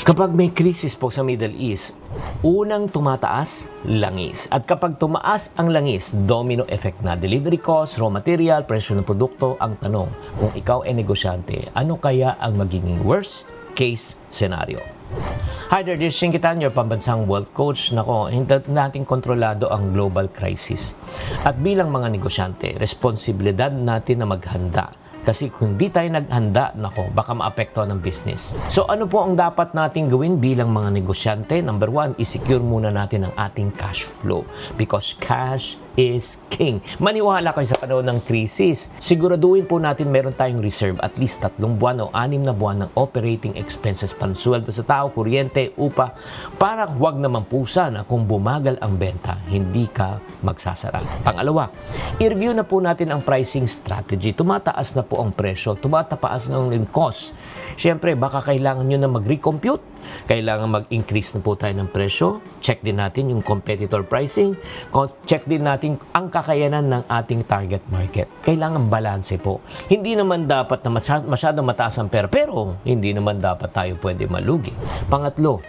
Kapag may krisis po sa Middle East, unang tumataas, langis. At kapag tumaas ang langis, domino effect na. Delivery cost, raw material, presyo ng produkto. Ang tanong, kung ikaw ay negosyante, ano kaya ang magiging worst case scenario? Hi there, this is Shinkitan, your pambansang wealth coach. Nako, hindi natin kontrolado ang global crisis. At bilang mga negosyante, responsibilidad natin na maghanda. Kasi kung di tayo naghanda, nako, baka maapektuhan ng business. So ano po ang dapat nating gawin bilang mga negosyante? Number one, i-secure muna natin ang ating cash flow. Because cash is king. Maniwala kayo sa panahon ng krisis. Siguraduhin po natin meron tayong reserve at least 3 buwan o 6 na buwan ng operating expenses, pansweldo sa tao, kuryente, upa, para huwag naman pusa na kung bumagal ang benta, hindi ka magsasara. Pangalawa, i-review na po natin ang pricing strategy. Tumataas na po ang presyo, tumataas na ang cost. Siyempre, baka kailangan nyo na mag-recompute, kailangan mag-increase na po tayo ng presyo, check din natin yung competitor pricing, check din natin ang kakayanan ng ating target market. Kailangan balanse po. Hindi naman dapat na masyadong mataas ang pera, pero hindi naman dapat tayo pwede malugi. Pangatlo,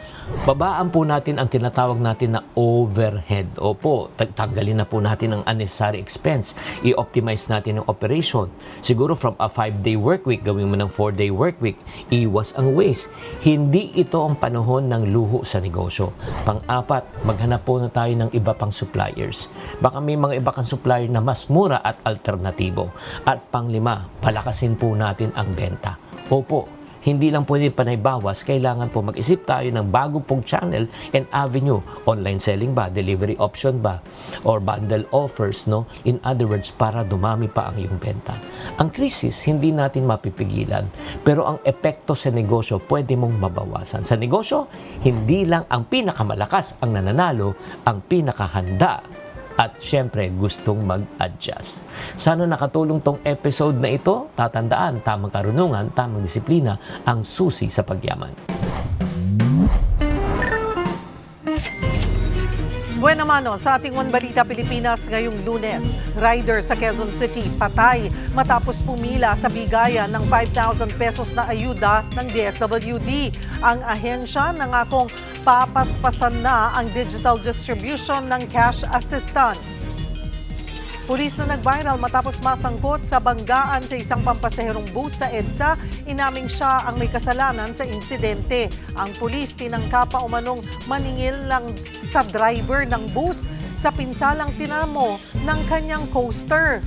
babaan po natin ang tinatawag natin na overhead. Opo, tanggalin na po natin ang unnecessary expense. I-optimize natin ang operation. Siguro from a 5-day work week, gawin mo ng 4-day work week. Iwas ang waste. Hindi ito ang panahon ng luho sa negosyo. Pang-apat, maghanap po na tayo ng iba pang suppliers. Baka may mga iba kang supplier na mas mura at alternatibo. At pang-lima, palakasin po natin ang benta. Opo, hindi lang pwede panay-bawas, kailangan po mag-isip tayo ng bago pong channel and avenue. Online selling ba? Delivery option ba? Or bundle offers, no? In other words, para dumami pa ang iyong benta. Ang krisis, hindi natin mapipigilan. Pero ang epekto sa negosyo, pwede mong mabawasan. Sa negosyo, hindi lang ang pinakamalakas ang nananalo, ang pinakahanda at syempre gustong mag-adjust. Sana nakatulong tong episode na ito. Tatandaan, tamang karunungan, tamang disiplina ang susi sa pagyaman. Buena mano sa ating One Balita Pilipinas ngayong Lunes. Rider sa Quezon City patay matapos pumila sa bigayan ng 5,000 pesos na ayuda ng DSWD. Ang ahensya nangakong papaspasan na ang digital distribution ng cash assistance. Pulis na nag-viral matapos masangkot sa banggaan sa isang pampasaherong bus sa EDSA, inaming siya ang may kasalanan sa insidente. Ang pulis tinangka pa umanong maningil lang sa driver ng bus sa pinsalang tinamo ng kanyang coaster.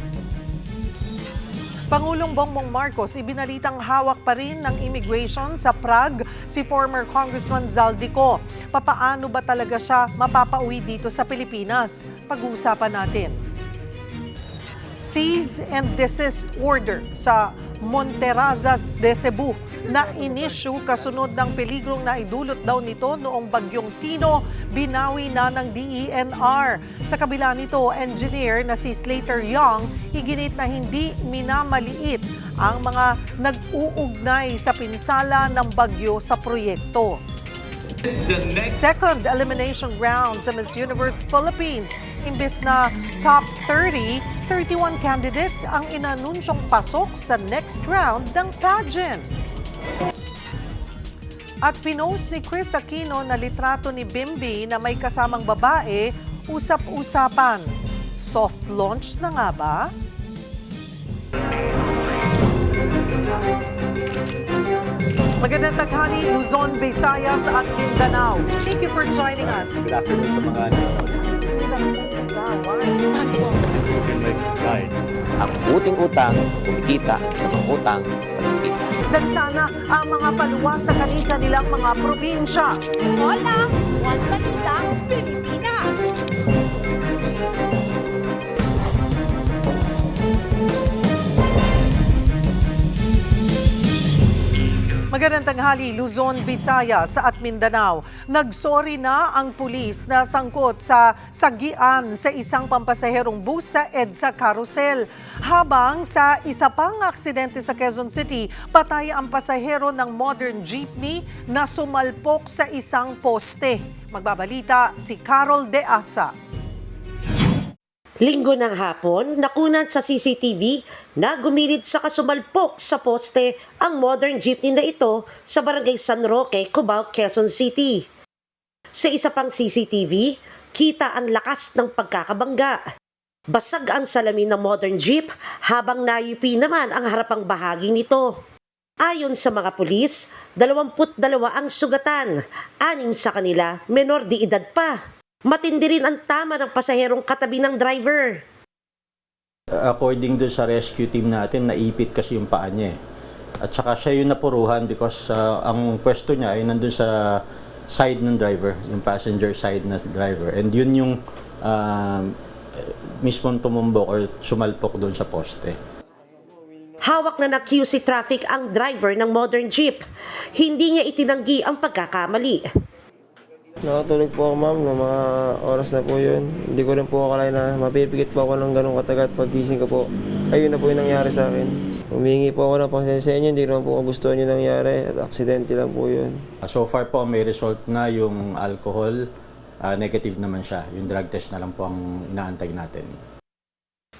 Pangulong Bongbong Marcos ibinalitang hawak pa rin ng immigration sa Prague si former Congressman Zaldico. Papaano ba talaga siya mapapauwi dito sa Pilipinas? Pag-uusapan natin. Cease and desist order sa Monterazas de Cebu na inisyu kasunod ng peligrong na idulot daw nito noong bagyong Tino, binawi na ng DENR. Sa kabila nito, engineer na si Slater Young, iginit na hindi minamaliit ang mga nag-uugnay sa pinsala ng bagyo sa proyekto. Second elimination round sa Miss Universe Philippines. Imbes na top 30, 31 candidates ang inanunsyong pasok sa next round ng pageant. At pinost ni Chris Aquino na litrato ni Bimbi na may kasamang babae, usap-usapan. Soft launch na nga ba? Magandang taghali, Luzon, Visayas at Mindanao. Thank you for joining us. Good afternoon sa mga nanonood. This has been like died. Ang uting utang, kumikita sa mga utang, kumikita. Dagsana ang mga paluwa sa kanilang mga probinsya. Hola! One Balita, Pilipinas! Magandang tanghali, Luzon, Visayas at Mindanao. Nagsorry na ang pulis na sangkot sa sagian sa isang pampasaherong bus sa EDSA Carousel. Habang sa isa pang aksidente sa Quezon City, patay ang pasahero ng modern jeepney na sumalpok sa isang poste. Magbabalita si Carol De Asa. Linggo ng hapon, nakunan sa CCTV na gumilid sa kasumalpok sa poste ang modern jeepney na ito sa barangay San Roque, Cubao, Quezon City. Sa isa pang CCTV, kita ang lakas ng pagkakabangga. Basag ang salamin ng modern jeep habang nayupi naman ang harapang bahagi nito. Ayon sa mga pulis, 22 ang sugatan, 6 sa kanila menor de edad pa. Matindi rin ang tama ng pasaherong katabi ng driver. According do sa rescue team natin, naipit kasi yung paa niya eh. At saka siya yung napuruhan because ang pwesto niya ay nandun sa side ng driver, yung passenger side na driver. And yun yung mismong tumumbok or sumalpok doon sa poste. Hawak na QC traffic ang driver ng modern jeep. Hindi niya itinanggi ang pagkakamali. Nakatulog po ako ma'am, ng mga oras na po yun. Hindi ko rin po akalain na mapipikit po ako ng ganong katagat paggising ko po. Ayun na po yung nangyari sa akin. Humingi po ako ng pasensya niyo, hindi naman po gusto niyo nangyari at aksidente lang po yun. So far po may result na yung alcohol, negative naman siya. Yung drug test na lang po ang inaantay natin.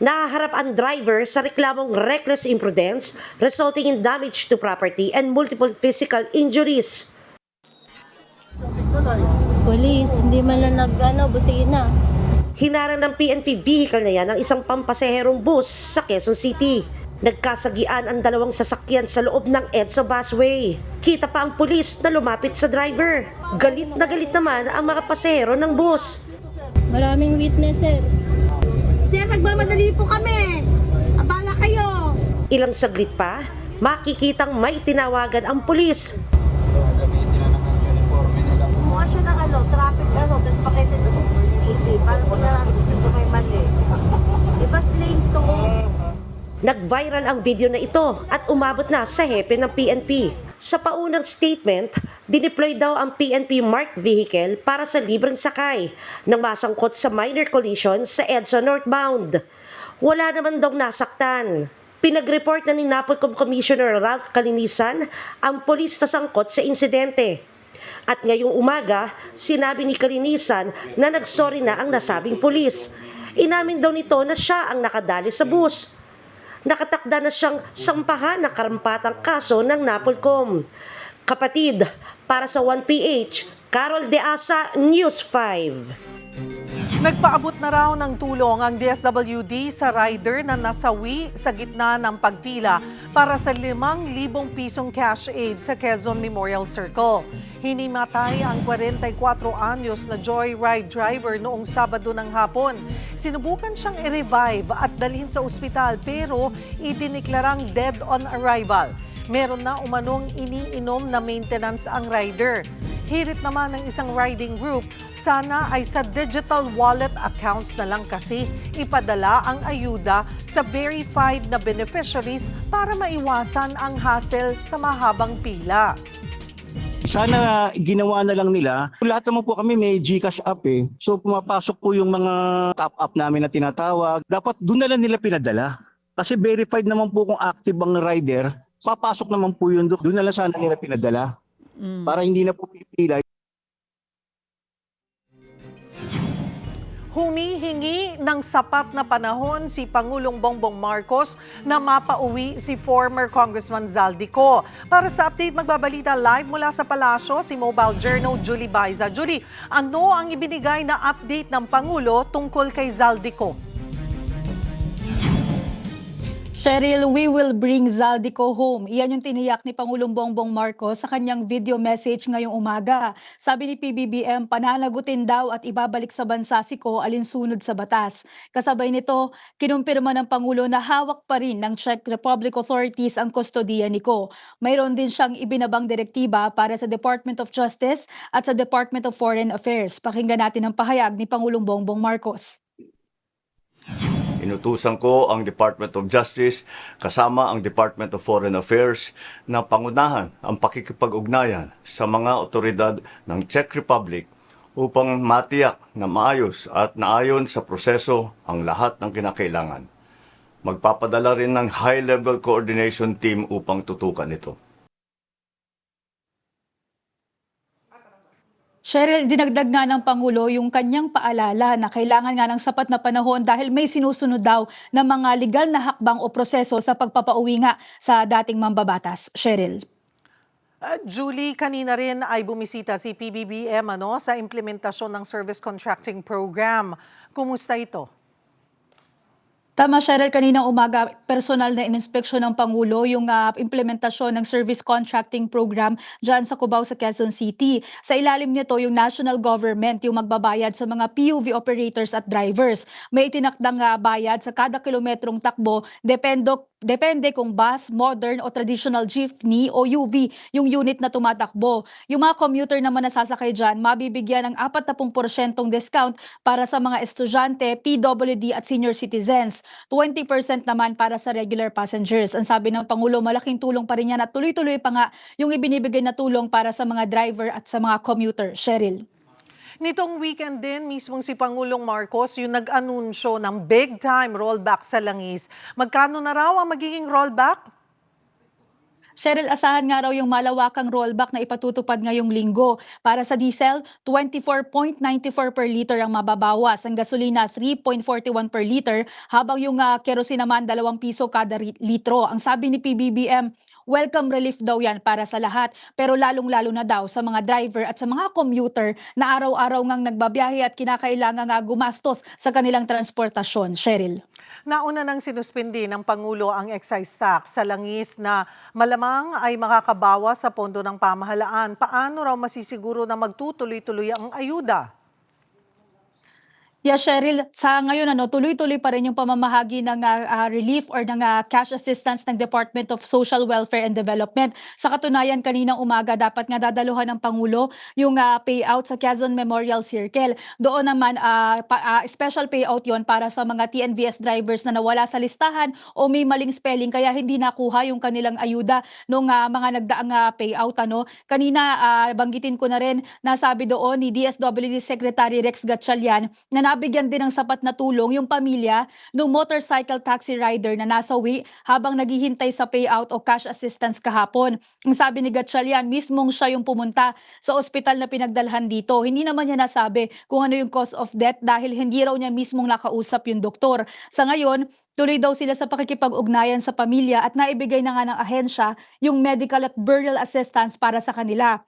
Nahaharap ang driver sa reklamong reckless imprudence resulting in damage to property and multiple physical injuries. Police, hindi man lang busina. Hinarang ng PNP vehicle na yan ang isang pampasaherong bus sa Quezon City. Nagkasagian ang dalawang sasakyan sa loob ng EDSA busway. Kita pa ang pulis na lumapit sa driver. Galit na galit naman ang mga pasahero ng bus. Maraming witness, sir. Sir, nagmamadali po kami. Abala kayo. Ilang saglit pa, makikitang may tinawagan ang pulis. Mukha siya ng traffic tapos pakita ito sa CCTV. Parang tingnan natin kung may mali. Diba lane to? Nag-viral ang video na ito at umabot na sa hepe ng PNP. Sa paunang statement, dineploy daw ang PNP marked vehicle para sa libreng sakay nang masangkot sa minor collision sa EDSA northbound. Wala naman daw nasaktan. Pinag-report na ni Napolcom Commissioner Ralph Calinisan ang polis na sangkot sa insidente. At ngayong umaga, sinabi ni Calinisan na nagsorry na ang nasabing pulis. Inamin daw nito na siya ang nakadali sa bus. Nakatakda na siyang sampahan ng karampatang kaso ng Napolcom. Kapatid, para sa 1PH, Carol De Asa, News 5. Nagpaabot na raw ng tulong ang DSWD sa rider na nasawi sa gitna ng pagpila para sa 5,000 pisong cash aid sa Quezon Memorial Circle. Hinimatay ang 44 anyos na joyride driver noong Sabado ng hapon. Sinubukan siyang i-revive at dalhin sa ospital pero idiniklarang dead on arrival. Meron na umanong iniinom na maintenance ang rider. Hirit naman ng isang riding group, sana ay sa digital wallet accounts na lang kasi ipadala ang ayuda sa verified na beneficiaries para maiwasan ang hassle sa mahabang pila. Sana ginawa na lang nila. Lahat naman po kami may GCash app eh. So pumapasok po yung mga top up namin na tinatawag. Dapat doon na lang nila pinadala. Kasi verified naman po kung active ang rider. Papasok naman po yun doon. Doon na lang sana nila pinadala. Para hindi na po pipila. Humihingi ng sapat na panahon si Pangulong Bongbong Marcos na mapauwi si former Congressman Zaldico. Para sa update, magbabalita live mula sa palasyo si Mobile Journal Julie Baiza. Julie, ano ang ibinigay na update ng Pangulo tungkol kay Zaldico? Cheryl, we will bring Zaldico home. Iyan yung tiniyak ni Pangulong Bongbong Marcos sa kanyang video message ngayong umaga. Sabi ni PBBM, pananagutin daw at ibabalik sa bansa si Ko alinsunod sa batas. Kasabay nito, kinumpirma ng Pangulo na hawak pa rin ng Czech Republic authorities ang kustodiya ni Ko. Mayroon din siyang ibinabang direktiba para sa Department of Justice at sa Department of Foreign Affairs. Pakinggan natin ang pahayag ni Pangulong Bongbong Marcos. Inutusan ko ang Department of Justice kasama ang Department of Foreign Affairs na pangunahan ang pakikipag-ugnayan sa mga otoridad ng Czech Republic upang matiyak na maayos at naayon sa proseso ang lahat ng kinakailangan. Magpapadala rin ng high-level coordination team upang tutukan ito. Cheryl, dinagdag nga ng Pangulo yung kanyang paalala na kailangan nga ng sapat na panahon dahil may sinusunod daw na mga legal na hakbang o proseso sa pagpapauwi nga sa dating mambabatas. Cheryl. Julie, kanina rin ay bumisita si PBBM sa implementasyon ng Service Contracting Program. Kumusta ito? Tama, Cheryl, kaninang umaga, personal na ininspeksyon ng Pangulo yung implementasyon ng Service Contracting Program dyan sa Cubao sa Quezon City. Sa ilalim nito, yung national government yung magbabayad sa mga PUV operators at drivers. May itinakdang bayad sa kada kilometrong takbo, depende kung bus, modern o traditional jeepney o UV yung unit na tumatakbo. Yung mga commuter naman na sasakay dyan, mabibigyan ng 40% discount para sa mga estudyante, PWD at senior citizens. 20% naman para sa regular passengers. Ang sabi ng Pangulo, malaking tulong pa rin yan at tuloy-tuloy pa nga yung ibinibigay na tulong para sa mga driver at sa mga commuter. Cheryl. Nitong weekend din, mismong si Pangulong Marcos yung nag-anunsyo ng big-time rollback sa langis. Magkano na raw ang magiging rollback? Cheryl, asahan nga raw yung malawakang rollback na ipatutupad ngayong linggo. Para sa diesel, 24.94 per liter ang mababawas. Ang gasolina, 3.41 per liter. Habang yung kerosene naman, 2 piso kada litro. Ang sabi ni PBBM, welcome relief daw yan para sa lahat. Pero lalong-lalo na daw sa mga driver at sa mga commuter na araw-araw ngang nagbabiyahe at kinakailangan nga gumastos sa kanilang transportasyon. Cheryl. Nauna nang sinuspindi ng Pangulo ang excise tax sa langis na malamang ay makakabawas sa pondo ng pamahalaan. Paano raw masisiguro na magtutuloy-tuloy ang ayuda? Yeah, Cheryl, sa ngayon tuloy-tuloy pa rin yung pamamahagi ng relief or ng cash assistance ng Department of Social Welfare and Development. Sa katunayan, kaninang umaga dapat nga dadaluhan ng Pangulo yung payout sa Quezon Memorial Circle. Doon naman special payout yon para sa mga TNVS drivers na nawala sa listahan o may maling spelling kaya hindi nakuha yung kanilang ayuda nung mga nagdaang payout. Kanina banggitin ko na rin, nasabi doon ni DSWD Secretary Rex Gatchalian na nabigyan din ng sapat na tulong yung pamilya ng motorcycle taxi rider na nasawi habang naghihintay sa payout o cash assistance kahapon. Ang sabi ni Gatchalian, mismong siya yung pumunta sa ospital na pinagdalhan dito. Hindi naman niya nasabi kung ano yung cause of death dahil hindi raw niya mismong nakausap yung doktor. Sa ngayon, tuloy daw sila sa pakikipag-ugnayan sa pamilya at naibigay na nga ng ahensya yung medical at burial assistance para sa kanila.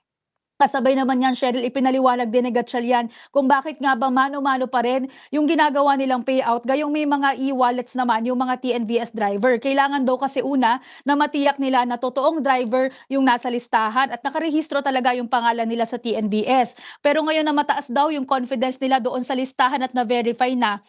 Kasabay naman yan, Cheryl, ipinaliwanag din ni Gatchalian kung bakit nga ba mano-mano pa rin yung ginagawa nilang payout gayong may mga e-wallets naman yung mga TNVS driver. Kailangan daw kasi una na matiyak nila na totoong driver yung nasa listahan at nakarehistro talaga yung pangalan nila sa TNVS. Pero ngayon na mataas daw yung confidence nila doon sa listahan at na-verify na,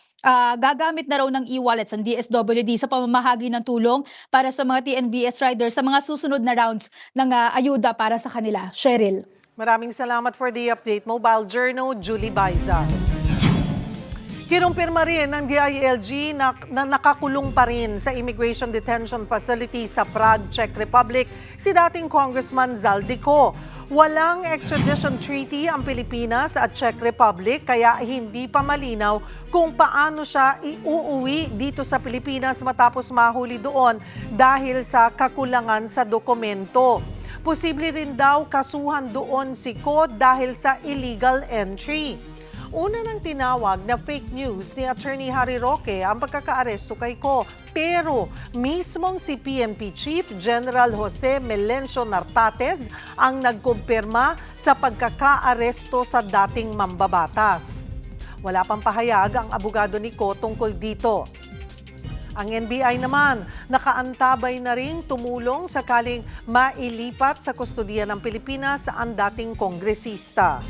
gagamit na raw ng e-wallets ang DSWD sa pamamahagi ng tulong para sa mga TNVS riders sa mga susunod na rounds ng ayuda para sa kanila. Cheryl. Maraming salamat for the update. Mobile Journal, Julie Baiza. Kinumpirma rin ng DILG na nakakulong pa rin sa Immigration Detention Facility sa Prague, Czech Republic si dating Congressman Zaldico. Walang extradition treaty ang Pilipinas at Czech Republic kaya hindi pa malinaw kung paano siya iuuwi dito sa Pilipinas matapos mahuli doon dahil sa kakulangan sa dokumento. Posible rin daw kasuhan doon si Ko dahil sa illegal entry. Una nang tinawag na fake news ni Attorney Harry Roque ang pagkakaaresto kay Ko. Pero mismong si PNP Chief General Jose Melencio Nartates ang nagkumpirma sa pagkakaaresto sa dating mambabatas. Wala pang pahayag ang abogado ni Ko tungkol dito. Ang NBI naman, nakaantabay na ring tumulong sakaling mailipat sa kustodiya ng Pilipinas ang dating kongresista.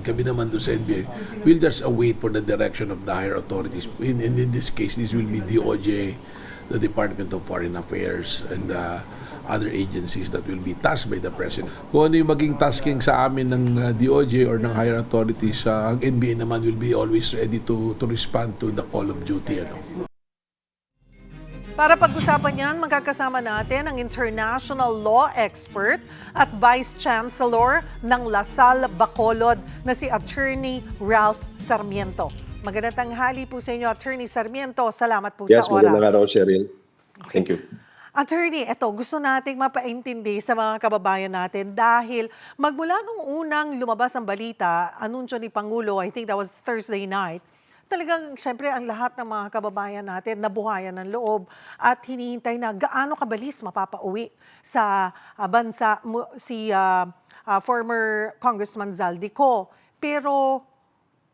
Kami naman doon sa NBI, we'll just await for the direction of the higher authorities. In this case, this will be DOJ, the Department of Foreign Affairs, and other agencies that will be tasked by the President. Kung ano yung maging tasking sa amin ng DOJ or ng higher authorities, ang NBI naman will be always ready to respond to the call of duty. Para pag-usapan yan, magkakasama natin ang international law expert at Vice Chancellor ng LaSalle Bacolod na si Attorney Ralph Sarmiento. Magandang tanghali po sa inyo, Attorney Sarmiento. Salamat po sa oras. Yes, magandang araw, Cheryl. Thank you. Attorney, eto, gusto nating mapaintindi sa mga kababayan natin dahil magmula nung unang lumabas ang balita, anunsyo ni Pangulo, I think that was Thursday night, talagang siyempre ang lahat ng mga kababayan natin nabuhayan ng loob at hinihintay na gaano kabilis mapapauwi sa bansa si former Congressman Zaldico. Pero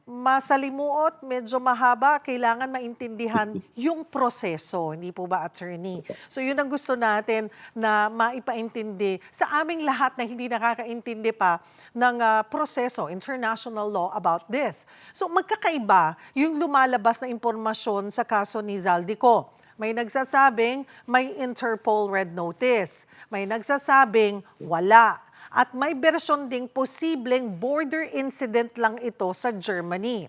masalimuot, medyo mahaba, kailangan maintindihan yung proseso, hindi po ba, attorney? So yun ang gusto natin na maipaintindi sa aming lahat na hindi nakakaintindi pa ng proseso, international law about this. So magkakaiba yung lumalabas na impormasyon sa kaso ni Zaldico. May nagsasabing may Interpol red notice, may nagsasabing wala. At may bersyon ding posibleng border incident lang ito sa Germany.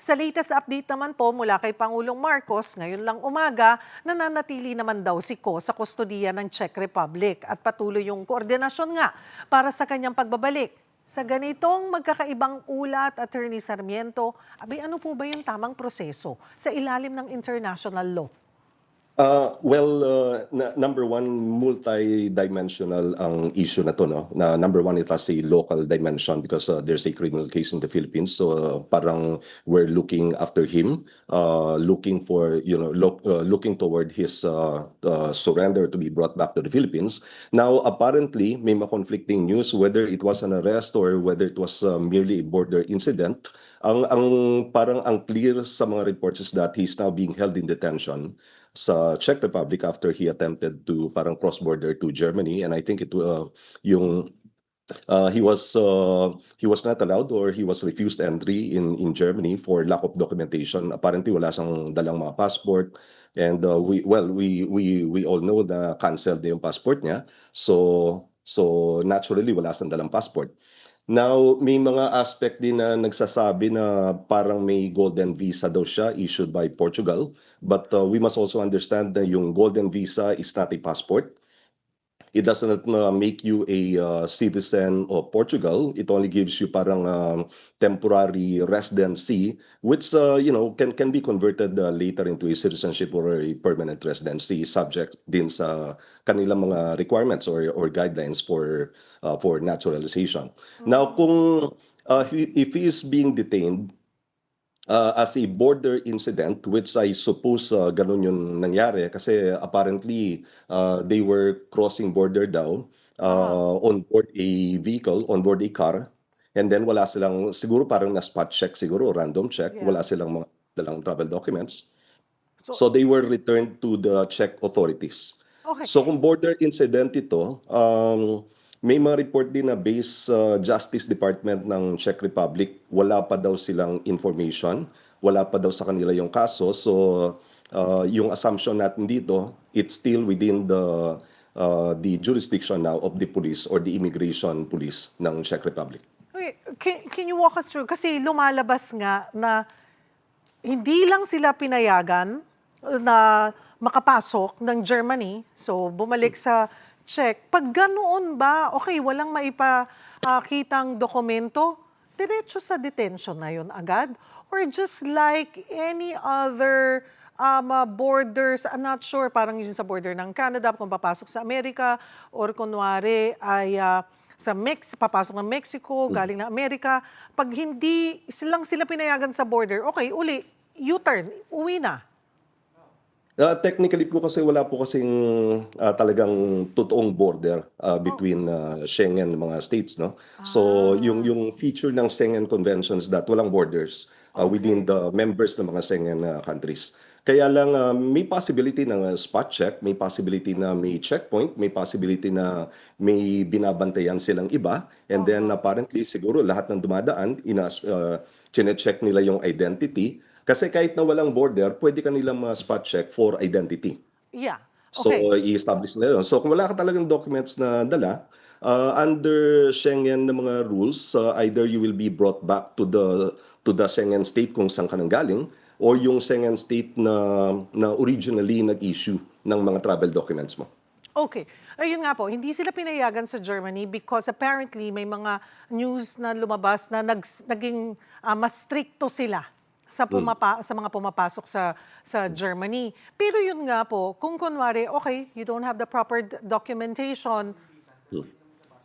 Sa latest update naman po mula kay Pangulong Marcos, ngayon lang umaga, nananatili naman daw si Ko sa kustodiya ng Czech Republic at patuloy yung koordinasyon nga para sa kanyang pagbabalik. Sa ganitong magkakaibang ulat, Attorney Sarmiento, ano po ba yung tamang proseso sa ilalim ng international law? Number one, multi-dimensional ang issue na to, no? Na number one, it has a local dimension because there's a criminal case in the Philippines. So parang we're looking after him, looking for, looking toward his surrender to be brought back to the Philippines. Now, apparently, may conflicting news whether it was an arrest or whether it was merely a border incident. Parang ang clear sa mga reports is that he's now being held in detention sa Czech Republic after he attempted to parang cross-border to Germany, and I think he was not allowed or he was refused entry in Germany for lack of documentation. Apparently wala siyang dalang mga passport, and we all know na canceled na yung passport niya, so naturally wala siyang dalang passport. Now, may mga aspect din na nagsasabi na parang may golden visa daw siya issued by Portugal. But we must also understand na yung golden visa is not a passport. It does not make you a citizen of Portugal. It only gives you parang temporary residency, which can be converted later into a citizenship or a permanent residency, subject din sa kanilang mga requirements or guidelines for naturalization. Now, if he is being detained as a border incident, which I suppose ganun yung nangyari kasi apparently they were crossing border daw on board a vehicle, on board a car, and then wala silang, siguro parang na-spot check siguro, random check, wala silang mga dalang travel documents. So they were returned to the Czech authorities. Okay. So kung border incident ito, may mga report din na based sa Justice Department ng Czech Republic, wala pa daw silang information, wala pa daw sa kanila yung kaso. So yung assumption natin dito, it's still within the jurisdiction now of the police or the immigration police ng Czech Republic. Okay. Can you walk us through? Kasi lumalabas nga na hindi lang sila pinayagan na makapasok ng Germany, so bumalik sa Czech. Pag ganoon ba, okay, walang maipakitang dokumento, diretso sa detention na yun agad? Or just like any other borders, I'm not sure, parang yun sa border ng Canada, kung papasok sa Amerika, or kunwari ay papasok ng Mexico, galing na Amerika, pag hindi sila pinayagan sa border, okay, uli, U-turn, uwi na. Technically po kasi wala po kasing talagang totoong border between Schengen mga states, no? So yung feature ng Schengen conventions that walang borders within the members ng mga Schengen countries. Kaya lang may possibility ng spot check, may possibility na may checkpoint, may possibility na may binabantayan silang iba, and then apparently siguro lahat ng dumadaan chine-check nila yung identity. Kasi kahit na walang border, pwede ka nilang spot check for identity. Yeah. Okay. Okay. So, i-establish nila yun. So, kung wala ka talagang documents na dala, under Schengen na mga rules, either you will be brought back to the Schengen state kung saan ka nang galing, or yung Schengen state na originally nag-issue ng mga travel documents mo. Okay. Ayun nga po, hindi sila pinayagan sa Germany because apparently may mga news na lumabas na naging mas stricto sila sa mga pumapasok sa Germany. Pero yun nga po, kung kunwari, okay, you don't have the proper documentation,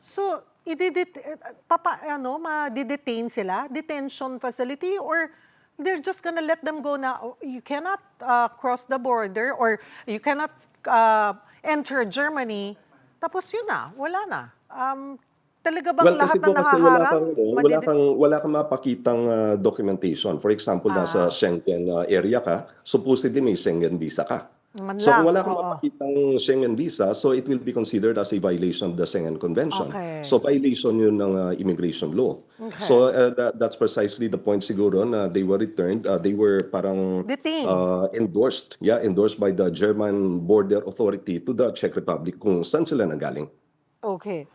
so ma-detain sila, detention facility, or they're just gonna let them go na you cannot cross the border or you cannot enter Germany, tapos yun na, wala na. Talaga bang lahat kasi na po kasi nakaharang? wala kang mapakitang documentation. For example, nasa Schengen area ka, supposedly may Schengen visa ka. Man So lang, kung wala kang oo. mapakitang Schengen visa, so it will be considered as a violation of the Schengen Convention. Okay. So violation yun ng immigration law. Okay. So that's precisely the point siguro na they were returned. They were parang Detained. endorsed by the German border authority to the Czech Republic kung saan sila nanggaling. Okay.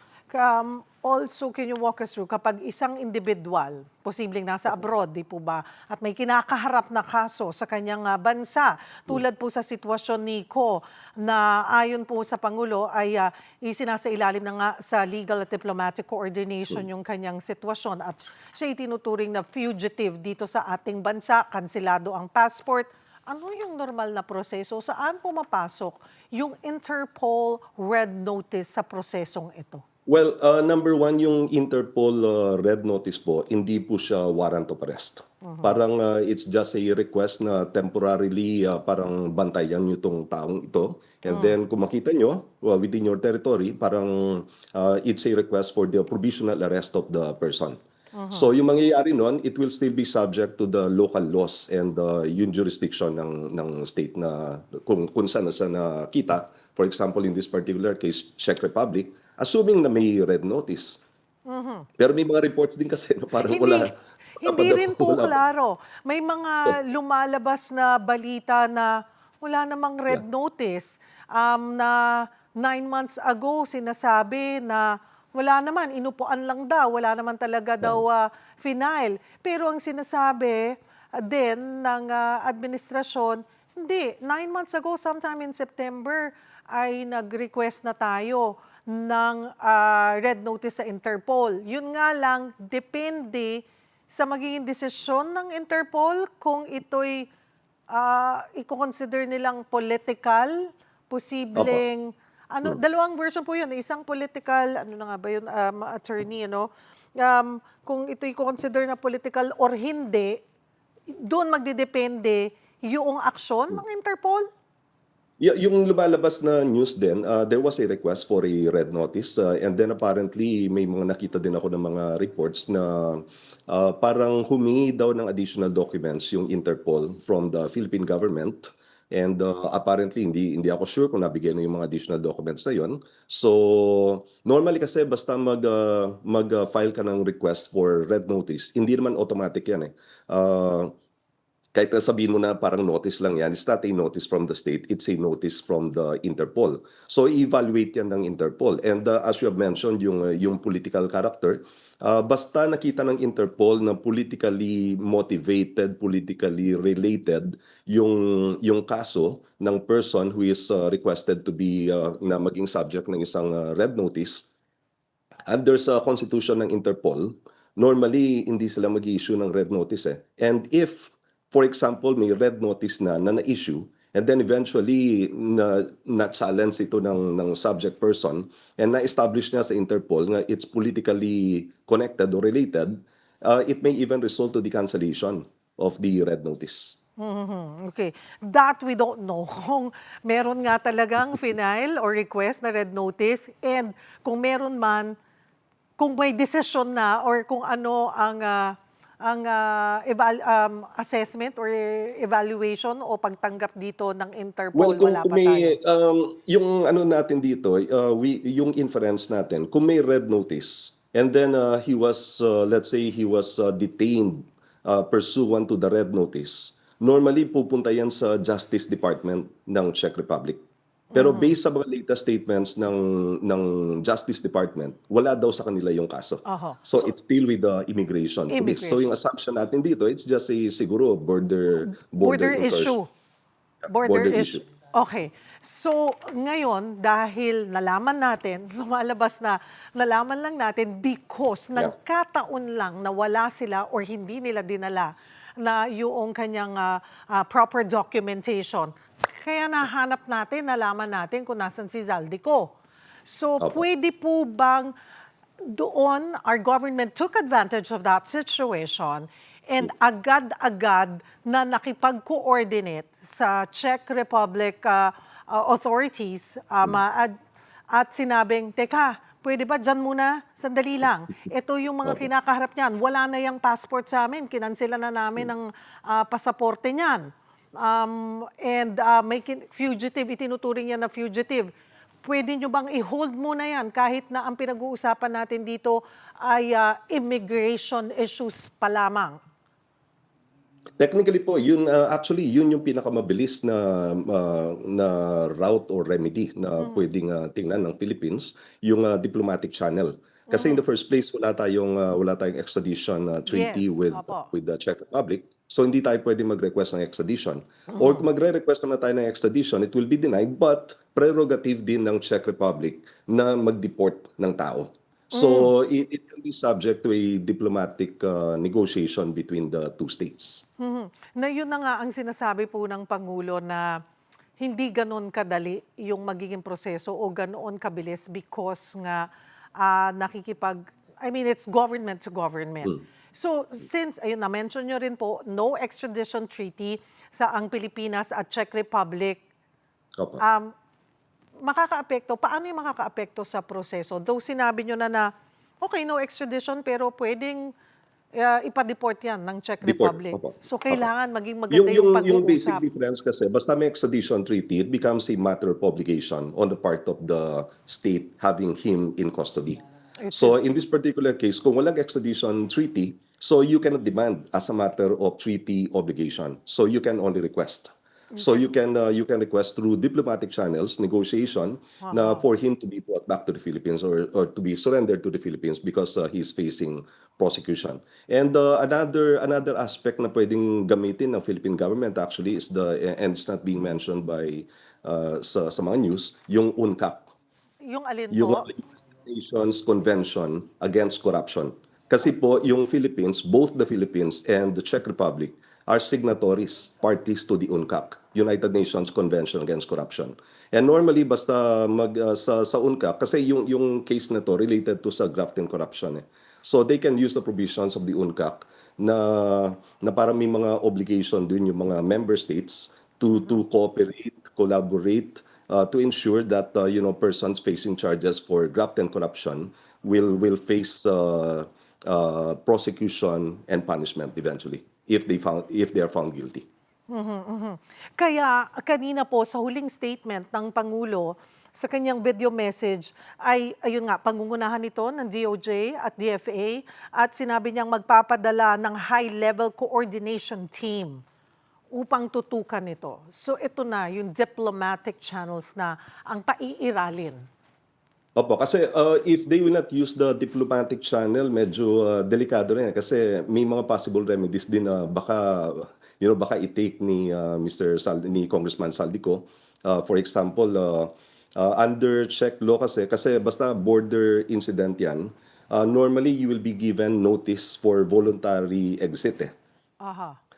Also, can you walk us through, kapag isang individual, posibleng nasa abroad, di po ba, at may kinakaharap na kaso sa kanyang bansa, tulad po sa sitwasyon ni Ko, na ayon po sa Pangulo ay isinasa ilalim na nga sa legal at diplomatic coordination yung kanyang sitwasyon at siya itinuturing na fugitive dito sa ating bansa, kansilado ang passport. Ano yung normal na proseso? Saan pumapasok yung Interpol Red Notice sa prosesong ito? Well, number one, yung Interpol Red Notice po, hindi po siya warrant of arrest. Parang it's just a request na temporarily parang bantayan nyo itong taong ito. And then kung makita nyo within your territory, parang it's a request for the provisional arrest of the person. So yung mangyayari nun, it will still be subject to the local laws and yung jurisdiction ng state na kung saan nakita. For example, in this particular case, Czech Republic, assuming na may red notice. Pero may mga reports din kasi na parang wala. Hindi rin po klaro. May mga lumalabas na balita na wala namang red notice. Na 9 months ago sinasabi na wala naman, inupuan lang daw, wala naman talaga daw final. Pero ang sinasabi din ng administrasyon, hindi, 9 months ago, sometime in September, ay nag-request na tayo ng red notice sa Interpol. Yun nga lang, depende sa magiging desisyon ng Interpol kung ito'y i-consider nilang political, posibleng, dalawang version po yun. Isang political, ano na nga ba yun, attorney, kung ito'y i-consider na political or hindi, doon magdidepende yung aksyon ng Interpol. Yung lumalabas na news din, there was a request for a red notice and then apparently may mga nakita din ako ng mga reports na parang humingi daw ng additional documents yung Interpol from the Philippine government and apparently hindi ako sure kung nabigyan na yung mga additional documents na yun. So normally kasi basta mag-file ka ng request for red notice, hindi naman automatic yan eh. Kahit na sabihin mo na parang notice lang yan, it's not a notice from the state, it's a notice from the Interpol. So i-evaluate yan ng Interpol. And as you have mentioned, yung political character, basta nakita ng Interpol na politically motivated, politically related yung kaso ng person who is requested to be na maging subject ng isang red notice, and there's a constitution ng Interpol, normally hindi sila mag-i-issue ng red notice eh. And if for example, may red notice na na-issue and then eventually na-challenge ito ng subject person and na-establish niya sa Interpol nga it's politically connected or related, it may even result to the cancellation of the red notice. Okay. That we don't know kung meron nga talagang final or request na red notice and kung meron man, kung may decision na or kung ano ang assessment or evaluation o pagtanggap dito ng Interpol, wala pa tayo. Yung ano natin dito, yung inference natin, kung may red notice and then he was, let's say he was detained pursuant to the red notice, normally pupunta yan sa Justice Department ng Czech Republic. Pero based sa mga latest statements ng Justice Department, wala daw sa kanila yung kaso. So it's still with the immigration police. So yung assumption natin dito, it's just a siguro border issue. Border issue. Okay. So ngayon, dahil nalaman natin, nalaman lang natin because nagkataon lang na wala sila or hindi nila dinala na yung kanyang proper documentation. Kaya nahanap natin, nalaman natin kung nasan si Zaldico. So, pwede po bang doon our government took advantage of that situation and agad-agad na nakipag-coordinate sa Czech Republic authorities at sinabing, teka, pwede ba dyan muna? Sandali lang. Ito yung mga kinakaharap niyan. Wala na yung passport sa amin. Kinansela na namin ang pasaporte niyan. May fugitive, itinuturing yan na fugitive. Pwede nyo bang i-hold muna yan kahit na ang pinag-uusapan natin dito ay immigration issues pa lamang? Technically po, yun actually yun yung pinakamabilis na route or remedy na pwedeng tingnan ng Philippines, yung diplomatic channel. Kasi in the first place wala tayong extradition treaty with the Czech Republic. So hindi tayo pwede mag-request ng extradition. Or kung magre-request naman tayo ng extradition, it will be denied, but prerogative din ng Czech Republic na mag-deport ng tao. So it can be subject to a diplomatic negotiation between the two states. Na yun na nga ang sinasabi po ng Pangulo na hindi ganon kadali yung magiging proseso o ganon kabilis because nga it's government to government. So since, ayun na-mention nyo rin po, no extradition treaty sa ang Pilipinas at Czech Republic, makakaapekto, paano yung makakaapekto sa proseso? Though sinabi nyo na okay, no extradition, pero pwedeng ipa-deport yan ng Czech Republic. So kailangan maging maganda yung pag-uusap. Yung basic difference kasi, basta may extradition treaty, it becomes a matter of obligation on the part of the state having him in custody. So in this particular case, kung walang extradition treaty, so you cannot demand as a matter of treaty obligation. So you can only request. So you can request through diplomatic channels, negotiation, na for him to be brought back to the Philippines or to be surrendered to the Philippines because he's facing prosecution. And another aspect na pwedeng gamitin ng Philippine government actually is and it's not being mentioned by sa mga news, yung UNCAC. Yung alin po? Yung Nations Convention Against Corruption. Kasi po yung Philippines, both the Philippines and the Czech Republic are signatories, parties to the UNCAC, United Nations Convention Against Corruption. And normally basta sa UNCAC, kasi yung case na to related to sa graft and corruption. So they can use the provisions of the UNCAC na parang may mga obligation din yung mga member states to cooperate, collaborate, to ensure that persons facing charges for graft and corruption will face prosecution and punishment eventually if they are found guilty. Kaya kanina po sa huling statement ng Pangulo sa kanyang video message ay ayun nga pangungunahan nito ng DOJ at DFA at sinabi niyang magpapadala ng high-level coordination team upang tutukan ito. So ito na yung diplomatic channels na ang paiiralin. Opo, kasi if they will not use the diplomatic channel, medyo delikado rin kasi may mga possible remedies din na baka i-take ni ni Congressman Zaldico. For example, under Czech law kasi basta border incident yan, normally you will be given notice for voluntary exit.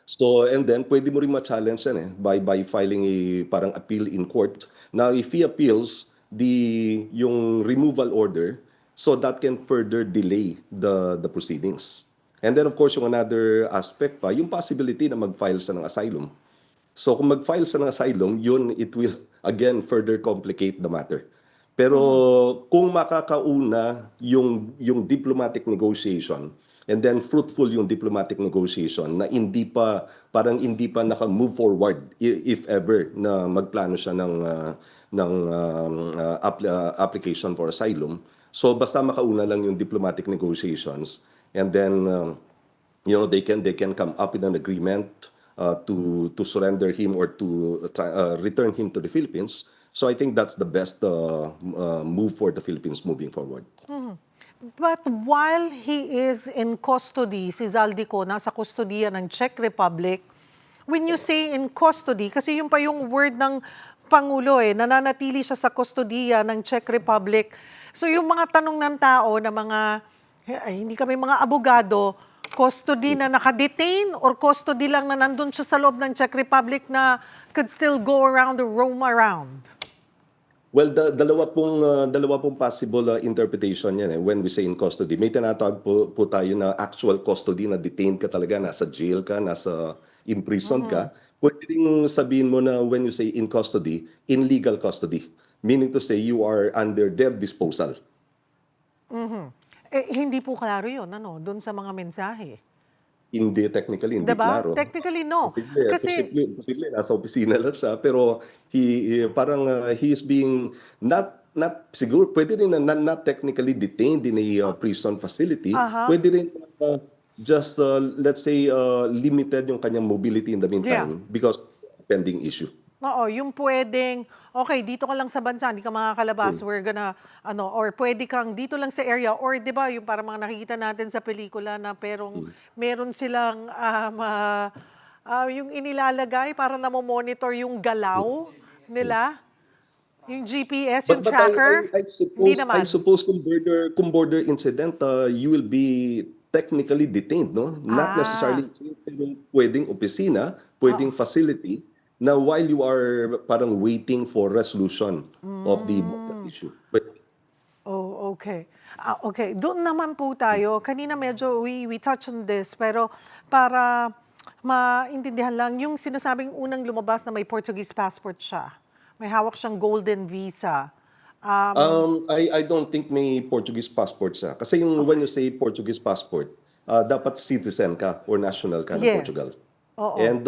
So, and then, pwede mo rin ma-challenge yan by filing a parang appeal in court. Now, if he appeals yung removal order, so that can further delay the proceedings. And then, of course, yung another aspect pa, yung possibility na mag-file sa ng asylum. So, kung mag-file sa ng asylum, it will, again, further complicate the matter. Pero, kung makakauna yung diplomatic negotiation, and then fruitful yung diplomatic negotiation na hindi pa naka-move forward if ever na magplano siya ng application for asylum. So basta makauna lang yung diplomatic negotiations and then they can come up with an agreement to surrender him or to return him to the Philippines. So I think that's the best move for the Philippines moving forward. But while he is in custody, si Zaldico, nasa kustodiya ng Czech Republic, when you say in custody, kasi yun pa yung word ng Pangulo nananatili siya sa kustodiya ng Czech Republic. So yung mga tanong ng tao na hindi kami mga abogado, Custody na nakadetain or custody lang na nandun siya sa loob ng Czech Republic na could still go around or roam around? Well, dalawa pong possible interpretation yan when we say in custody. May tinatawag po tayo na actual custody na detained ka talaga, nasa jail ka, nasa imprisoned ka. Pwede rin sabihin mo na when you say in custody, in legal custody. Meaning to say you are under their disposal. Hindi po klaro yun, doon sa mga mensahe. Hindi, technically, hindi Diba? klaro. Technically, no. Posible, nasa opisina lang siya, pero he is being not siguro, pwede rin na not technically detained in a prison facility. Pwede rin just, let's say, limited yung kanyang mobility in the meantime because pending issue. Oo, yung pwedeng, okay, dito ka lang sa bansa, hindi ka makakalabas, we're gonna, or pwede kang dito lang sa area, or di ba, yung parang mga nakikita natin sa pelikula na meron silang, yung inilalagay para namomonitor yung galaw nila, yung GPS, yung tracker, hindi naman. I suppose kung border incident, you will be technically detained, no? Not necessarily pwedeng opisina, pwedeng facility, na while you are parang waiting for resolution of the issue. Oh, okay. Okay, doon naman po tayo. Kanina medyo we touch on this, pero para maintindihan lang, yung sinasabing unang lumabas na may Portuguese passport siya. May hawak siyang golden visa. I don't think may Portuguese passport siya. Kasi when you say Portuguese passport, dapat citizen ka or national ka ng Portugal. Oo. And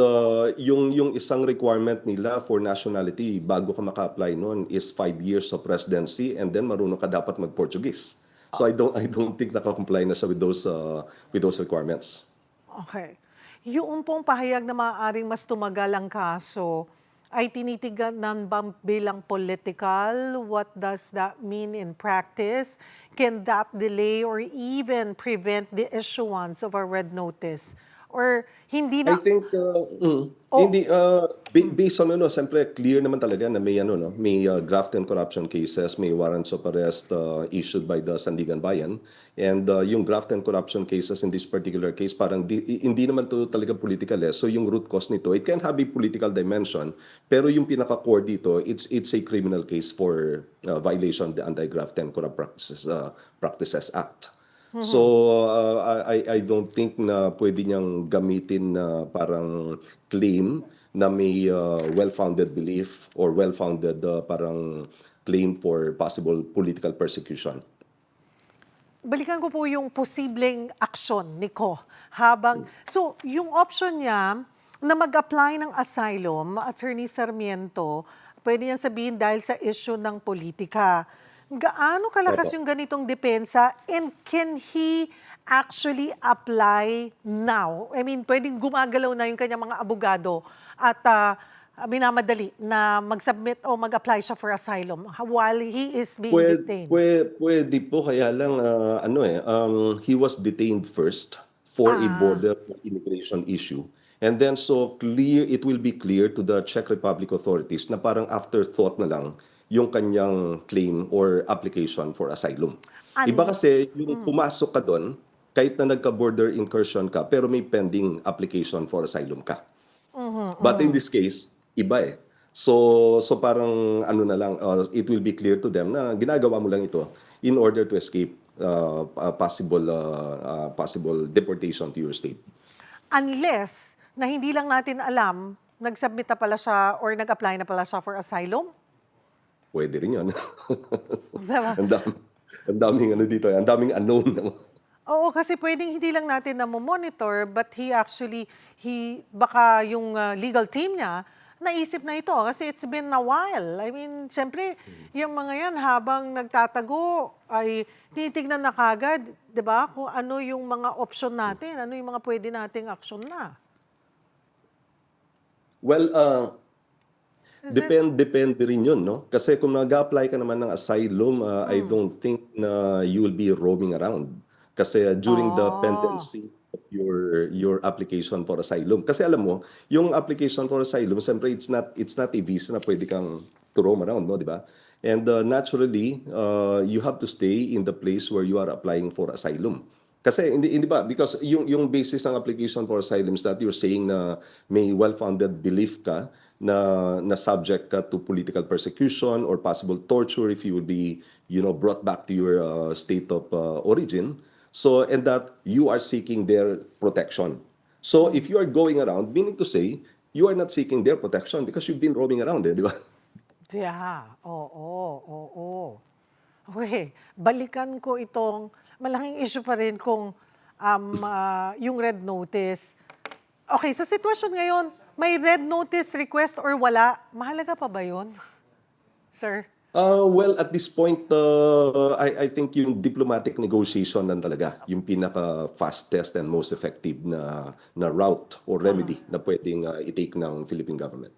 yung isang requirement nila for nationality bago ka maka-apply noon is 5 years of residency and then marunong ka dapat mag-Portuguese. So I don't think naka-comply na siya with those requirements. Okay. Yung pong pahayag na maaaring mas tumagal ang kaso ay tinitiganan ba bilang political? What does that mean in practice? Can that delay or even prevent the issuance of a red notice? Or hindi na... I think, hindi, based on siyempre clear naman talaga na may may graft and corruption cases, may warrants of arrest issued by the Sandigan Bayan. And yung graft and corruption cases in this particular case, parang hindi naman to talaga political So yung root cause nito, it can have a political dimension, pero yung pinaka-core dito, it's a criminal case for violation of the Anti-Graft and Corrupt Practices Act. So I don't think na pwede niyang gamitin na parang claim na may well-founded belief or well-founded parang claim for possible political persecution. Balikan ko po yung posibleng aksyon ni Ko. So, yung option niya na mag-apply ng asylum, Attorney Sarmiento, pwede niyang sabihin dahil sa issue ng politika. Gaano kalakas yung ganitong depensa and can he actually apply now? I mean, pwedeng gumagalaw na yung kanyang mga abogado at minamadali na mag-submit o mag-apply siya for asylum while he is being detained? Pwede po, kaya lang he was detained first for a border immigration issue. And then it will be clear to the Czech Republic authorities na parang afterthought na lang yung kanyang claim or application for asylum. Iba kasi yung pumasok ka doon, kahit na nagka-border incursion ka, pero may pending application for asylum ka. But in this case, iba So parang na lang, it will be clear to them na ginagawa mo lang ito in order to escape possible deportation to your state. Unless na hindi lang natin alam, nag-submit na pala siya or nag-apply na pala siya for asylum? Pwede rin yun. Diba? Ang daming dito, ang daming unknown. Oo, kasi pwedeng hindi lang natin na monitor, but baka yung legal team niya, naisip na ito kasi it's been a while. I mean, siyempre, yung mga yan habang nagtatago ay tinitignan na kagad, di ba? Kung ano yung mga option natin, ano yung mga pwede nating action na. Well, depende rin yun, no? Kasi kung nag-apply ka naman ng asylum, I don't think na you will be roaming around. Kasi during the pendency of your application for asylum. Kasi alam mo, yung application for asylum, siyempre it's not a visa na pwede kang to roam around, no, di ba? And naturally, you have to stay in the place where you are applying for asylum. Kasi hindi ba because yung basis ng application for asylum is that you're saying na may well-founded belief ka na subject ka to political persecution or possible torture if you would be brought back to your state of origin. So and that you are seeking their protection. So if you are going around, meaning to say you are not seeking their protection because you've been roaming around, di ba? Yeah, oo. Okay, balikan ko itong malaking issue pa rin kung yung red notice. Okay, sa sitwasyon ngayon, may red notice request or wala? Mahalaga pa ba yun, sir? Well, at this point, I think yung diplomatic negotiation lang talaga yung pinaka-fastest and most effective na route or remedy na pwedeng i-take ng Philippine government.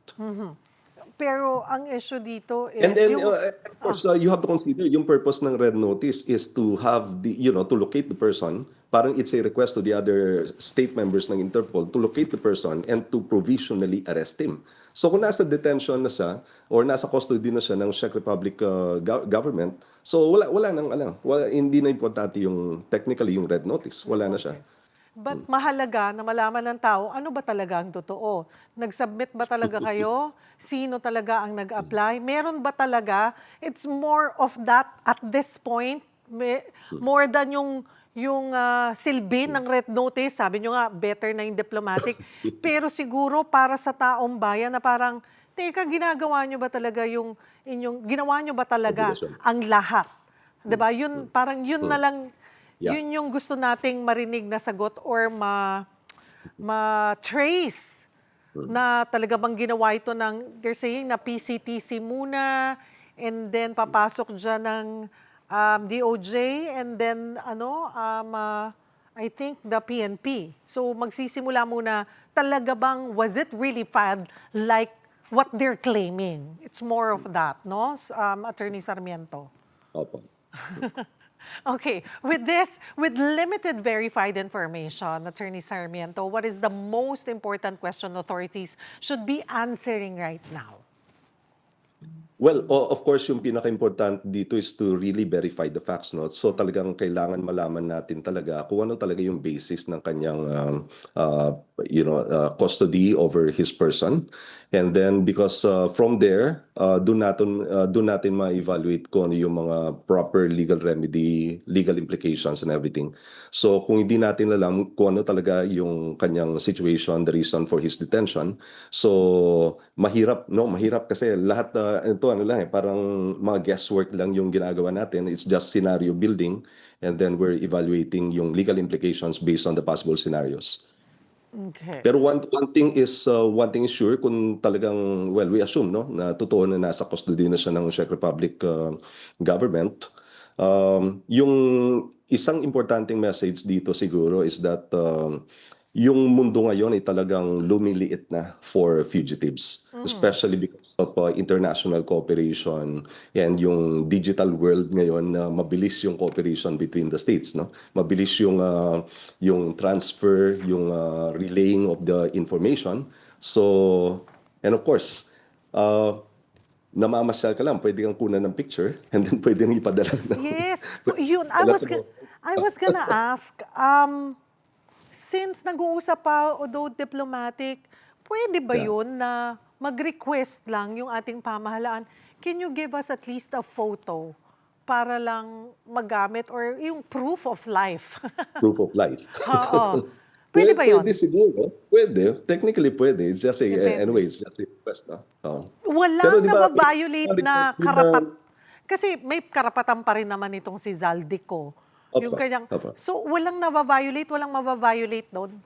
Pero ang issue dito is And then, yung... of course, you have to consider yung purpose ng red notice is to have to locate the person. Parang it's a request to the other state members ng Interpol to locate the person and to provisionally arrest him. So kung nasa detention na siya or nasa custody na siya ng Czech Republic government, so wala nang hindi na importante yung technically yung red notice. Wala na siya. But mahalaga na malaman ng tao, ano ba talaga ang totoo? Nag-submit ba talaga kayo? Sino talaga ang nag-apply? Meron ba talaga? It's more of that at this point, more than yung silbi ng red notice. Sabi nyo nga, better na yung diplomatic. Pero siguro para sa taong bayan na parang, teka, ginawa nyo ba talaga ang lahat? Diba? Yun, parang yun na lang, yun yung gusto nating marinig na sagot or ma-trace na talaga bang ginawa ito ng, they're saying na PCTC muna and then papasok dyan ng DOJ and then I think the PNP. So magsisimula muna, talaga bang was it really filed like what they're claiming? It's more of that, no? Attorney Sarmiento. Opo. Okay, with limited verified information, Attorney Sarmiento, what is the most important question authorities should be answering right now? Well, of course, yung pinaka-important dito is to really verify the facts, no? So talagang kailangan malaman natin talaga kung ano talaga yung basis ng kanyang custody over his person. And then because from there, doon natin ma-evaluate kung ano yung mga proper legal remedy, legal implications and everything. So kung hindi natin alam kung ano talaga yung kanyang situation, the reason for his detention, so mahirap kasi lahat parang mga guesswork lang yung ginagawa natin. It's just scenario building and then we're evaluating yung legal implications based on the possible scenarios. Okay. Pero one thing is sure kung talagang we assume na totoo na nasa custody na siya ng Czech Republic government. Yung isang importanteng message dito siguro is that yung mundo ngayon ay talagang lumiliit na for fugitives, especially because of international cooperation and yung digital world ngayon na mabilis yung cooperation between the states, no? Mabilis yung transfer, yung relaying of the information. So, and of course, namamasyal ka lang, pwede kang kunan ng picture and then pwede nang ipadala. Yes, yun. I was gonna ask, since nag-uusap pa, although diplomatic, pwede ba yun na mag-request lang yung ating pamahalaan? Can you give us at least a photo para lang magamit or yung proof of life? Proof of life. Oo. Pwede ba yun? Pwede siguro. Pwede. Technically pwede. It's just anyway, it's just a request. Walang nababiolate na karapat. Kasi may karapatan pa rin naman itong si Zaldico. Yung kanyang, so walang mababiolate doon?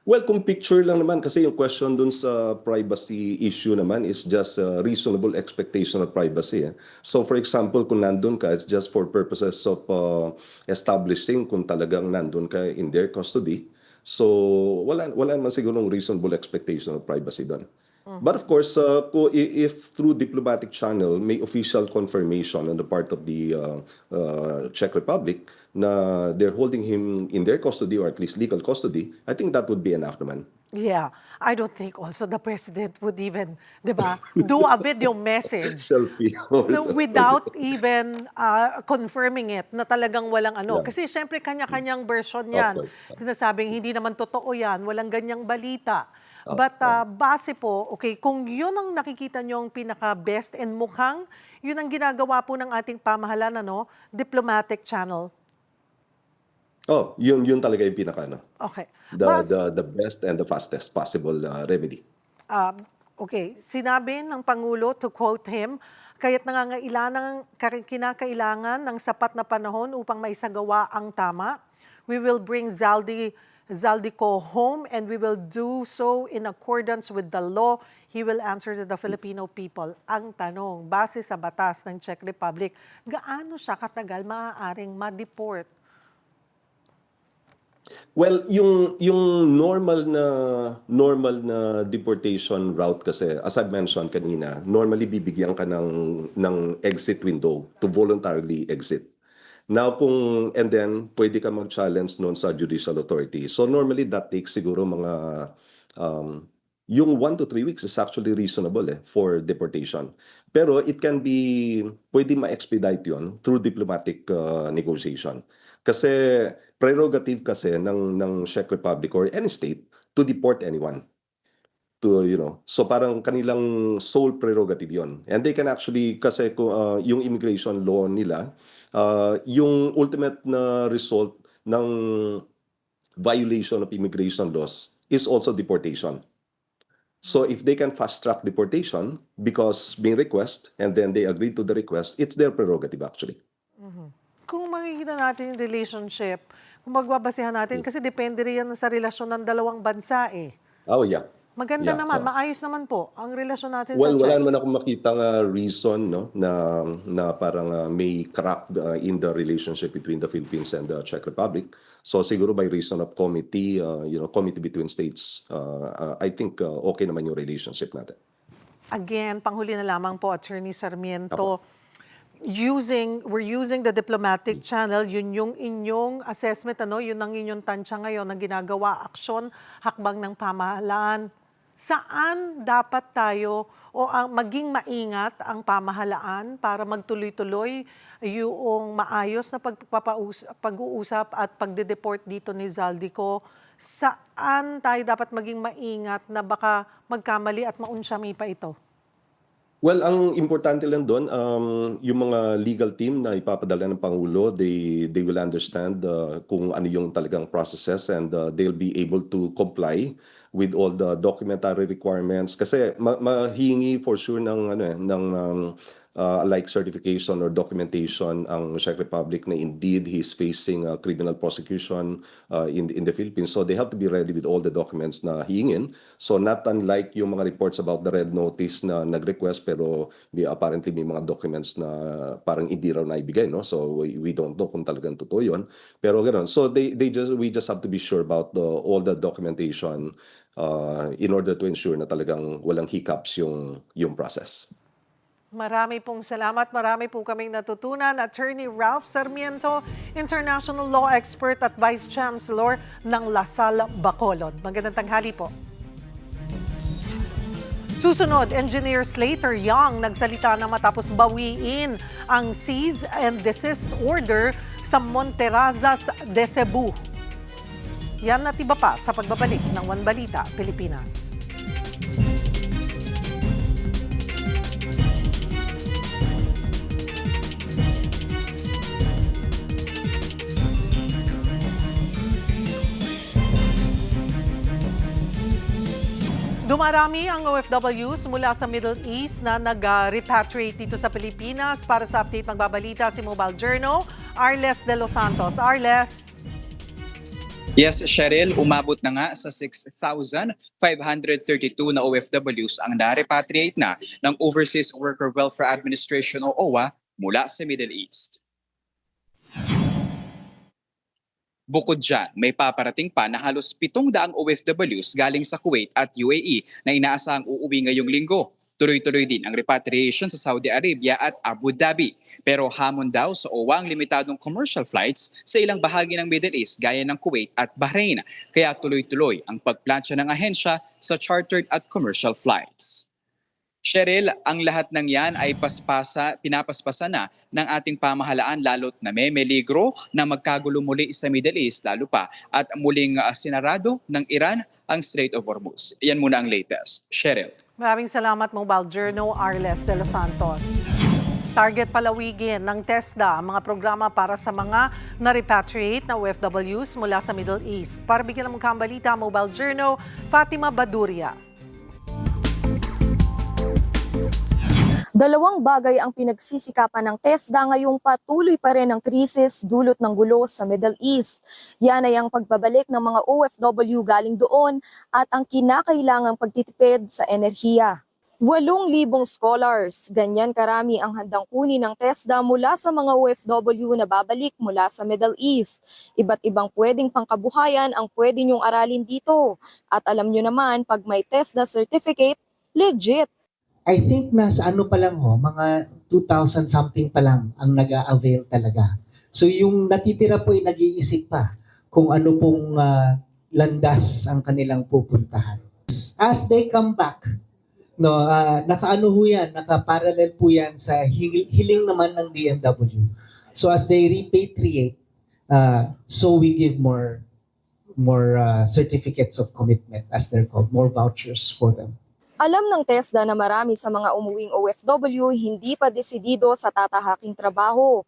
Well, kung picture lang naman, kasi yung question dun sa privacy issue naman is just a reasonable expectation of privacy. So for example, kung nandun ka, it's just for purposes of establishing kung talagang nandun ka in their custody. So wala naman sigurong reasonable expectation of privacy doon. But of course, if through diplomatic channel may official confirmation on the part of the Czech Republic na they're holding him in their custody or at least legal custody, I think that would be enough naman. Yeah, I don't think also the president would even, di ba, do a video message Selfie. or no, something. without even confirming it na talagang walang ano. Yeah. Kasi syempre kanya-kanyang version yan. Of course. Sinasabing hindi naman totoo yan, walang ganyang balita. But base po, okay, kung yun ang nakikita nyo ang pinaka-best and mukhang yun ang ginagawa po ng ating pamahalaan, ano, diplomatic channel. Oh, yun talaga yung pinaka ano. Okay. The best and the fastest possible remedy. Okay, sinabi ng Pangulo, to quote him, kaya't kinakailangan ng sapat na panahon upang maisagawa ang tama. We will bring Zaldico home and we will do so in accordance with the law. He will answer to the Filipino people. Ang tanong, base sa batas ng Czech Republic, gaano siya katagal maaaring ma-deport? Well, yung normal na deportation route kasi, as I've mentioned kanina, normally bibigyan ka ng exit window to voluntarily exit. Now and then pwede ka mag-challenge noon sa judicial authority. So normally that takes siguro mga yung 1 to 3 weeks is actually reasonable for deportation. Pero it can be pwede ma-expedite yon through diplomatic negotiation. Kasi prerogative kasi ng Czech Republic or any state to deport anyone. So parang kanilang sole prerogative yon. And they can actually, kasi yung immigration law nila, yung ultimate na result ng violation of immigration laws is also deportation. So if they can fast-track deportation because being request and then they agree to the request, it's their prerogative actually. Kung makikita natin yung relationship, kung magbabasehan natin, kasi depende rin yan sa relasyon ng dalawang bansa eh. Oh yeah. Maganda Yeah, naman, yeah. maayos naman po ang relasyon natin Well, sa wala Czech. naman akong makitang reason no na parang may crack in the relationship between the Philippines and the Czech Republic. So siguro by reason of committee, committee between states, I think okay naman yung relationship natin. Again, panghuli na lamang po, Attorney Sarmiento, we're using the diplomatic channel, yun yung inyong assessment, yun ang inyong tansya ngayon na ginagawa, aksyon, hakbang ng pamahalaan. Saan dapat tayo o maging maingat ang pamahalaan para magtuloy-tuloy yung maayos na pag-uusap at pagde-deport dito ni Zaldico? Saan tayo dapat maging maingat na baka magkamali at maunsyami pa ito? Well, ang importante lang doon, yung mga legal team na ipapadala ng Pangulo, they will understand kung ano yung talagang processes and they'll be able to comply with all the documentary requirements. Kasi mahingi for sure ng like certification or documentation ang Czech Republic na indeed he's facing criminal prosecution in the Philippines. So they have to be ready with all the documents na hingin. So not unlike yung mga reports about the red notice na nag-request pero apparently may mga documents na parang hindi raw naibigay, no? So we don't know kung talagang totoo yun. Pero ganoon. So we just have to be sure about all the documentation in order to ensure na talagang walang hiccups yung process. Marami pong salamat. Marami po kaming natutunan. Attorney Ralph Sarmiento, International Law Expert at Vice Chancellor ng LaSalle Bacolod. Magandang tanghali po. Susunod, Engineer Slater Young nagsalita na matapos bawiin ang cease and desist order sa Monterazas de Cebu. Yan at iba pa sa pagbabalik ng One Balita, Pilipinas. Dumarami ang OFWs mula sa Middle East na nag-repatriate dito sa Pilipinas. Para sa update magbabalita si Mobile Journal, Arles de los Santos. Arles. Yes, Cheryl, umabot na nga sa 6,532 na OFWs ang na-repatriate na ng Overseas Worker Welfare Administration o OWA mula sa Middle East. Bukod dyan, may paparating pa na halos 700 OFWs galing sa Kuwait at UAE na inaasahang uuwi ngayong linggo. Tuloy-tuloy din ang repatriation sa Saudi Arabia at Abu Dhabi. Pero hamon daw sa OWA ang limitadong commercial flights sa ilang bahagi ng Middle East gaya ng Kuwait at Bahrain. Kaya tuloy-tuloy ang pagplansya ng ahensya sa chartered at commercial flights. Cheryl, ang lahat ng yan ay pinapaspasa na ng ating pamahalaan lalo't na may meligro na magkagulo muli sa Middle East lalo pa at muling sinarado ng Iran ang Strait of Hormuz. Yan muna ang latest. Cheryl. Maraming salamat, Mobile Journal, Arles de los Santos. Target palawigin ng TESDA ang mga programa para sa mga na-repatriate na OFWs mula sa Middle East. Para bigyan ng mga balita, Mobile Journal, Fatima Baduria. Dalawang bagay ang pinagsisikapan ng TESDA ngayong patuloy pa rin ang krisis dulot ng gulo sa Middle East. Yan ay ang pagbabalik ng mga OFW galing doon at ang kinakailangang pagtitipid sa enerhiya. 8,000 scholars, ganyan karami ang handang kunin ng TESDA mula sa mga OFW na babalik mula sa Middle East. Iba't ibang pwedeng pangkabuhayan ang pwede niyong aralin dito. At alam niyo naman, pag may TESDA certificate, legit. I think nasa ano pa lang mga 2,000 something pa lang ang nag-a-avail talaga. So yung natitira po ay nag-iisip pa kung ano pong landas ang kanilang pupuntahan. As they come back, nakaano ho yan, nakaparallel po yan sa hiling naman ng DMW. So as they repatriate, so we give more certificates of commitment, as they're called, more vouchers for them. Alam ng TESDA na marami sa mga umuwing OFW hindi pa desidido sa tatahaking trabaho.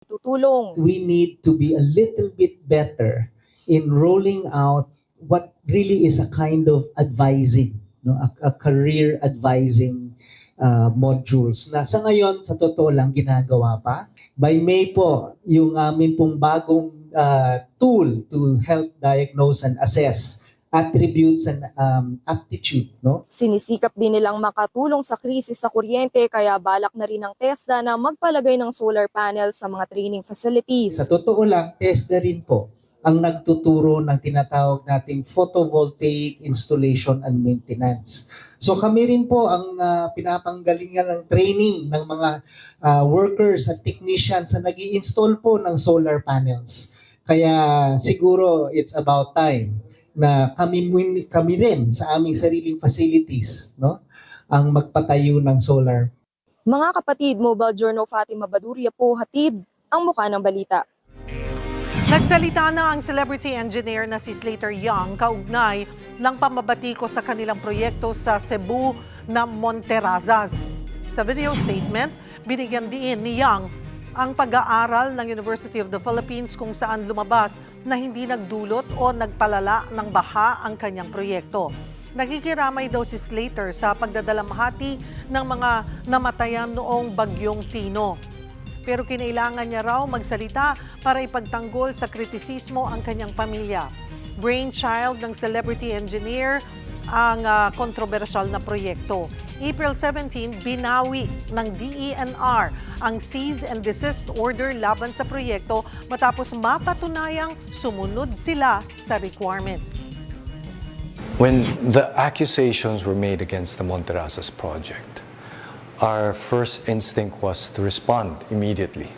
Tutulong. We need to be a little bit better in rolling out what really is a kind of advising, a career advising modules na sa ngayon, sa totoo lang, ginagawa pa. By May po, yung amin pong bagong tool to help diagnose and assess attributes and aptitude, Sinisikap din nilang makatulong sa krisis sa kuryente kaya balak na rin ng TESDA na magpalagay ng solar panel sa mga training facilities. Sa totoo lang, TESDA rin po ang nagtuturo ng tinatawag nating photovoltaic installation and maintenance. So kami rin po ang pinapanggalingan ng training ng mga workers at technicians na nag-i-install po ng solar panels. Kaya siguro it's about time na kami rin sa aming sariling facilities, ang magpatayo ng solar. Mga kapatid, Mobile Journal Fatima Baduria po, hatid ang mukha ng balita. Nagsalita na ang celebrity engineer na si Slater Young kaugnay ng pamabatiko sa kanilang proyekto sa Cebu na Monterazas. Sa video statement, binigyan din ni Young ang pag-aaral ng University of the Philippines kung saan lumabas na hindi nagdulot o nagpalala ng baha ang kanyang proyekto. Nakikiramay daw si Slater sa pagdadalamhati ng mga namatayan noong Bagyong Tino. Pero kinailangan niya raw magsalita para ipagtanggol sa kritisismo ang kanyang pamilya. Brainchild ng celebrity engineer ang kontrobersyal na proyekto. April 17, binawi ng DENR ang cease and desist order laban sa proyekto matapos mapatunayang sumunod sila sa requirements. When the accusations were made against the Monterazas project, our first instinct was to respond immediately.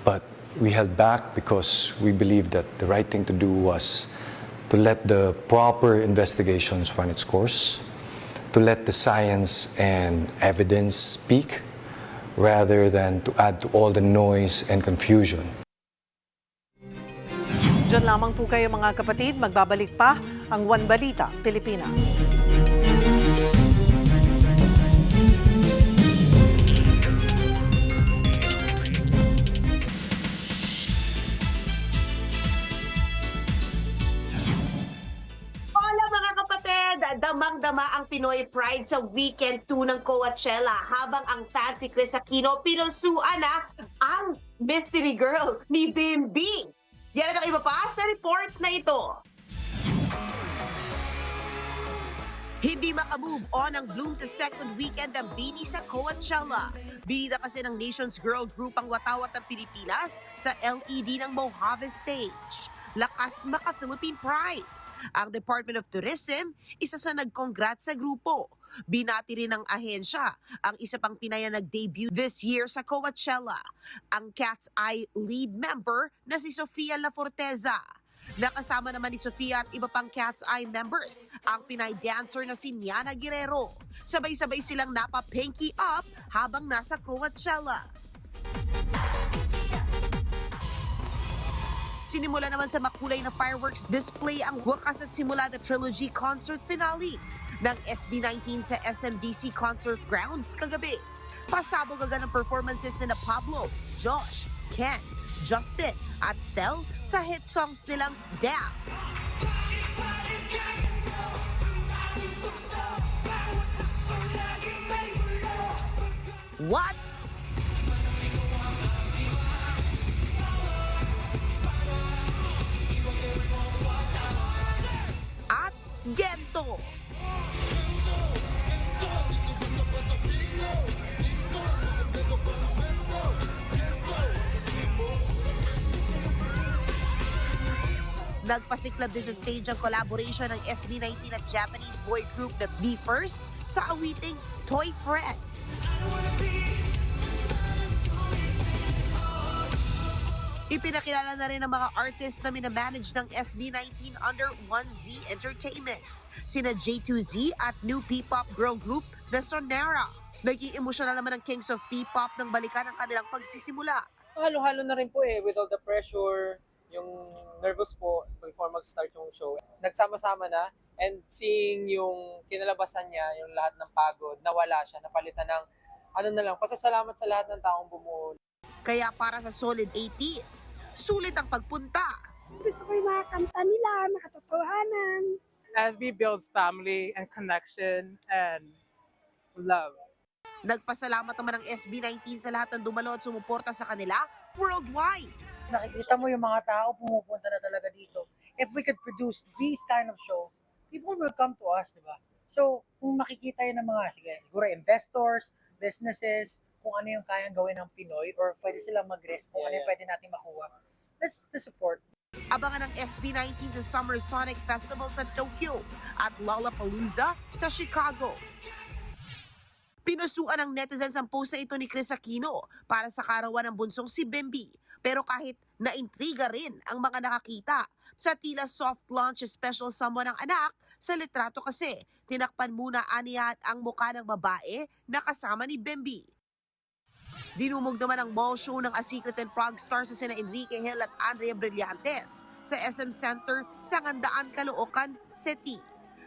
But we held back because we believed that the right thing to do was to let the proper investigations run its course, to let the science and evidence speak, rather than to add to all the noise and confusion. Diyan lamang po kayo mga kapatid, magbabalik pa ang One Balita Pilipinas. Damang-dama ang Pinoy Pride sa Weekend 2 ng Coachella habang ang fan si Chris Aquino pinusuan na ang mystery girl ni Bimbi. Yan at ang iba pa sa report na ito. Hindi makamove on ang Bloom sa second weekend ng Bini sa Coachella. Binida kasi ng Nations Girl Group ang watawat ng Pilipinas sa LED ng Mojave Stage. Lakas maka-Philippine Pride. Ang Department of Tourism, isa sa nag-congrats sa grupo. Binati rin ng ahensya ang isa pang Pinay na nag-debut this year sa Coachella, ang Cat's Eye lead member na si Sofia La Forteza. Nakasama naman ni Sofia at iba pang Cat's Eye members ang Pinay dancer na si Niana Guerrero. Sabay-sabay silang napa-pinky up habang nasa Coachella. Sinimula naman sa makulay na fireworks display ang wakas at simula the trilogy concert finale ng SB19 sa SMDC Concert Grounds kagabi. Pasabog agad ang performances ni Pablo, Josh, Ken, Justin at Stel sa hit songs nilang Damn, What? At Gento. Nagpasiklab din sa stage ang collaboration ng SB19 at Japanese boy group na Be First sa awiting Toy Friend. Ipinakilala na rin ang mga artist na minamanage ng SB19 under 1Z Entertainment, sina J2Z at new P-pop girl group na Sonera. Naging emosyonal naman ang Kings of P-pop nang balikan ang kanilang pagsisimula. Halo-halo na rin po with all the pressure, yung nervous po before mag-start yung show. Nagsama-sama na and seeing yung kinalabasan niya, yung lahat ng pagod, nawala siya, napalitan ng pasasalamat sa lahat ng taong bumuo. Kaya para sa Solid 18, sulit ang pagpunta. Gusto ko yung mga kanta nila, makatotohanan. SB builds family and connection and love. Nagpasalamat naman ang SB19 sa lahat ng dumalo at sumuporta sa kanila worldwide. Nakikita mo yung mga tao pumupunta na talaga dito. If we could produce these kind of shows, people will come to us, di ba? So, kung makikita yun ng mga, siguro investors, businesses, kung ano yung kayang gawin ng Pinoy or pwede silang mag-risk kung ano yung pwede natin makuha. Let's support. Abangan ang SB19 sa Summer Sonic Festival sa Tokyo at Lollapalooza sa Chicago. Pinusuan ng netizens ang post na ito ni Chris Aquino para sa karawan ng bunsong si Bembi. Pero kahit naintriga rin ang mga nakakita sa tila soft launch special someone ng anak, sa litrato kasi tinakpan muna aniya ang mukha ng babae na kasama ni Bembi. Dinumog naman ang mall show ng A Secret and Frog stars sa sina Enrique Hill at Andrea Brillantes sa SM Center sa Ngandaan, Caloocan City.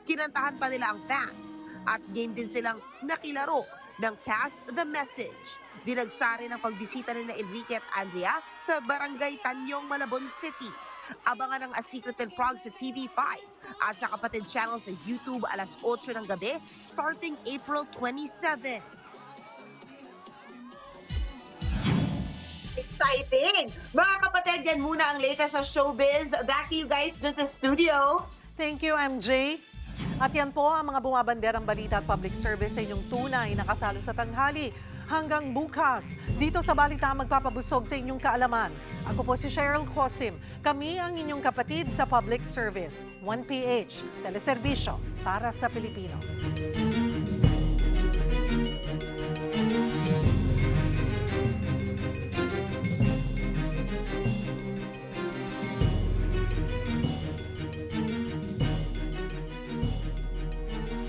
Kinantahan pa nila ang fans at game din silang nakilaro ng Pass the Message. Dinagsari ng pagbisita nila Enrique at Andrea sa Barangay Tanyong, Malabon City. Abangan ang A Secret and Frog sa TV5 at sa kapatid channel sa YouTube alas 8 ng gabi starting April 27. Exciting! Mga kapatid, yan muna ang latest sa showbiz. Back to you guys dun sa studio. Thank you, MJ. At yan po ang mga bumabanderang balita at public service sa inyong tunay na kasalo sa tanghali. Hanggang bukas, dito sa Balita magpapabusog sa inyong kaalaman. Ako po si Cheryl Cosim. Kami ang inyong kapatid sa public service. 1PH, teleserbisyo para sa Pilipino.